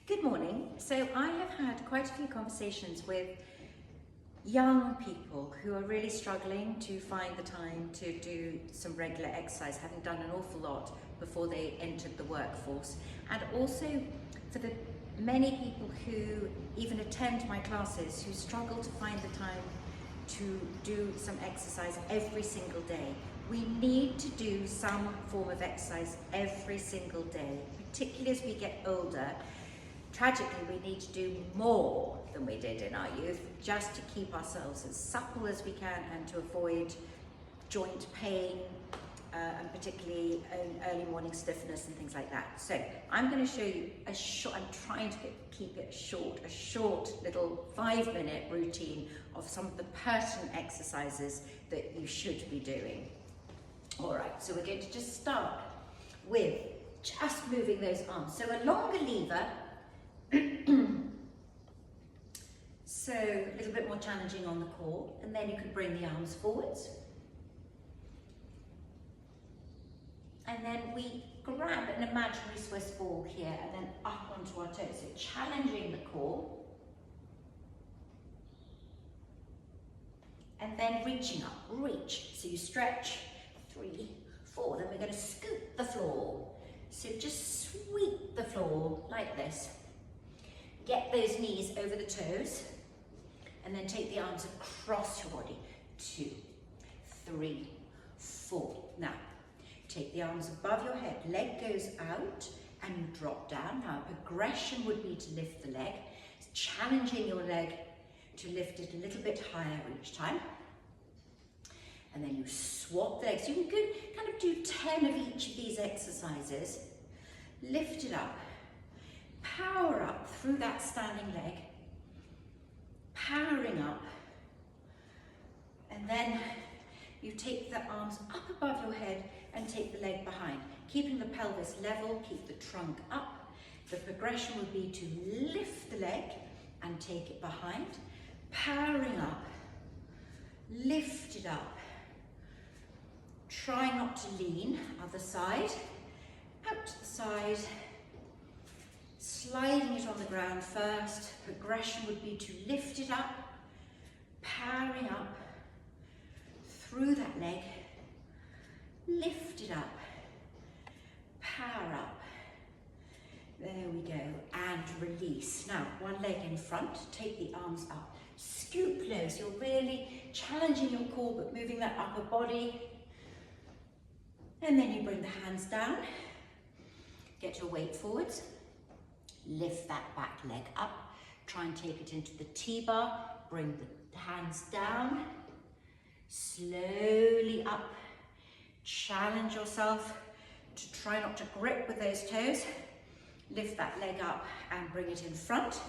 Good morning. So I have had quite a few conversations with young people who are really struggling to find the time to do some regular exercise, having done an awful lot before they entered the workforce. And also for the many people who even attend my classes who struggle to find the time to do some exercise every single day. We need to do some form of exercise every single day, particularly as we get older. Tragically, we need to do more than we did in our youth, just to keep ourselves as supple as we can and to avoid joint pain, and particularly early morning stiffness and things like that. So I'm going to show you I'm trying to keep it short, a short little 5-minute routine of some of the pertinent exercises that you should be doing. All right, so we're going to just start with just moving those arms. So a longer lever, so a little bit more challenging on the core, and then you can bring the arms forwards. And then we grab an imaginary Swiss ball here and then up onto our toes, so challenging the core. And then reaching up, reach. So you stretch, 3, 4, then we're going to scoop the floor. So just sweep the floor like this. Get those knees over the toes, and then take the arms across your body. 2, 3, 4. Now, take the arms above your head, leg goes out, and you drop down. Now, progression would be to lift the leg, challenging your leg to lift it a little bit higher each time. And then you swap the legs. You can kind of do 10 of each of these exercises. Lift it up. Power up through that standing leg, powering up, and then you take the arms up above your head and take the leg behind, keeping the pelvis level, keep the trunk up. The progression would be to lift the leg and take it behind, powering up, lift it up, try not to lean, other side, out to the side, sliding it on the ground first. Progression would be to lift it up, powering up through that leg, lift it up, power up. There we go, and release. Now, one leg in front, take the arms up, scoop low, so you're really challenging your core but moving that upper body. And then you bring the hands down, get your weight forwards. Lift that back leg up, try and take it into the T-bar, bring the hands down, slowly up, challenge yourself to try not to grip with those toes, lift that leg up and bring it in front,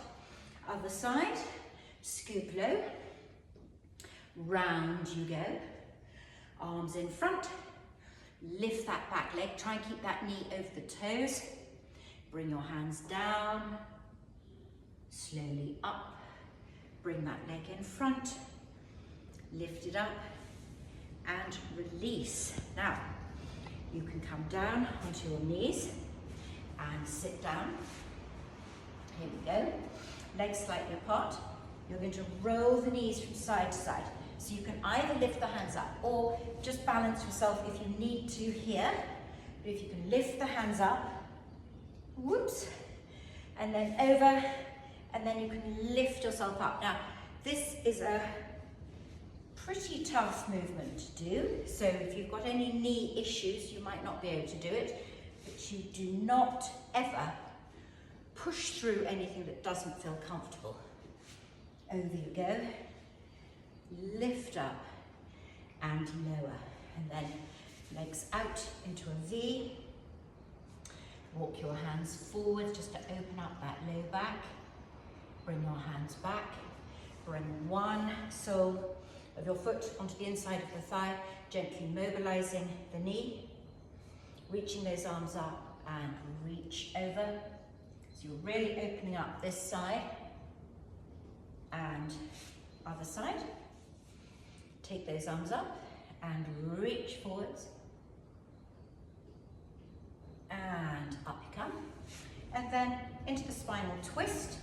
other side, scoop low, round you go, arms in front, lift that back leg, try and keep that knee over the toes. Bring your hands down, slowly up, bring that leg in front, lift it up and release. Now, you can come down onto your knees and sit down. Here we go, legs slightly apart. You're going to roll the knees from side to side. So you can either lift the hands up or just balance yourself if you need to here. But if you can lift the hands up, whoops, and then over, and then you can lift yourself up. Now, this is a pretty tough movement to do, so if you've got any knee issues, you might not be able to do it, but you do not ever push through anything that doesn't feel comfortable. Over you go, lift up and lower, and then legs out into a V. Walk your hands forward just to open up that low back. Bring your hands back. Bring one sole of your foot onto the inside of the thigh, gently mobilizing the knee. Reaching those arms up and reach over. So you're really opening up this side and other side. Take those arms up and reach forwards. And up you come. and then into the spinal twist.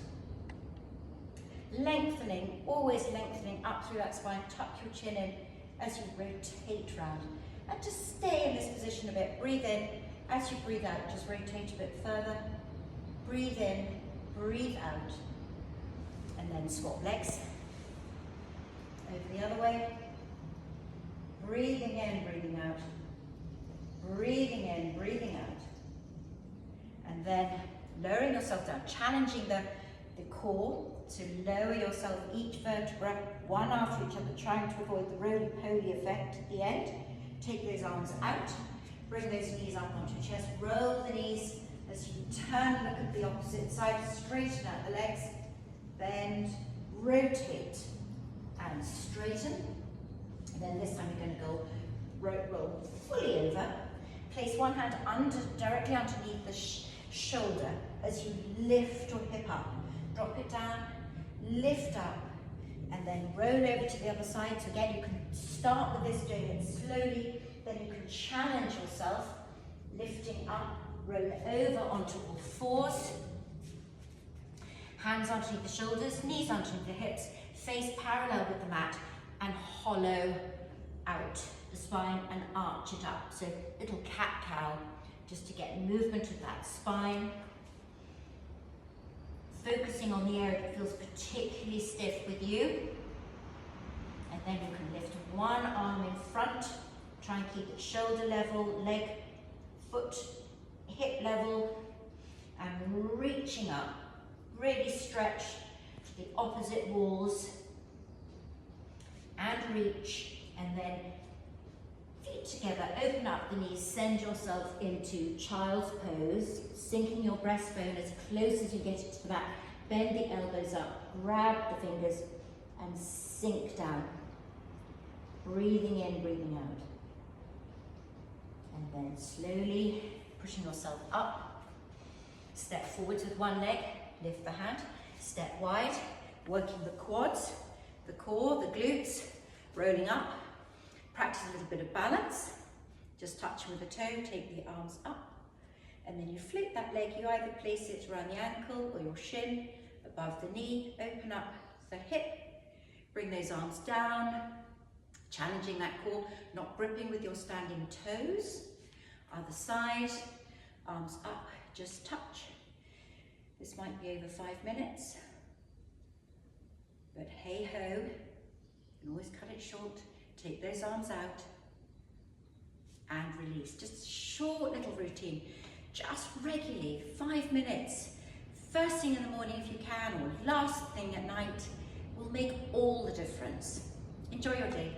Lengthening, always lengthening up through that spine. Tuck your chin in as you rotate round. And just stay in this position a bit. Breathe in. As you breathe out, just rotate a bit further. Breathe in, breathe out. And then swap legs. Over the other way. Breathing in, breathing out. Breathing in, breathing out. And then lowering yourself down, challenging the core to lower yourself each vertebra, one after each other, trying to avoid the roly-poly effect at the end. Take those arms out, bring those knees up onto your chest, roll the knees as you turn, look at the opposite side, straighten out the legs, bend, rotate, and straighten. And then this time you're going to go roll fully over. Place one hand directly underneath the shoulder as you lift your hip up. Drop it down, lift up, and then roll over to the other side. So again, you can start with this, doing it slowly, then you can challenge yourself, lifting up, roll over onto all fours, hands underneath the shoulders, knees underneath the hips, face parallel with the mat, and hollow out the spine and arch it up. So little cat-cow, just to get movement of that spine. Focusing on the area that feels particularly stiff with you. And then you can lift one arm in front, try and keep it shoulder level, leg, foot, hip level, and reaching up. Really stretch to the opposite walls and reach, and then feet together, open up the knees, send yourself into child's pose, sinking your breastbone as close as you get it to the back. Bend the elbows up, grab the fingers, and sink down. Breathing in, breathing out. And then slowly pushing yourself up. Step forwards with one leg, lift the hand, step wide, working the quads, the core, the glutes, rolling up. Practice a little bit of balance. Just touch with the toe, take the arms up, and then you flip that leg. You either place it around the ankle or your shin, above the knee, open up the hip, bring those arms down, challenging that core, not gripping with your standing toes. Other side, arms up, just touch. This might be over 5 minutes, but hey ho, you can always cut it short. Take those arms out and release. Just a short little routine, just regularly, 5 minutes. First thing in the morning if you can, or last thing at night, will make all the difference. Enjoy your day.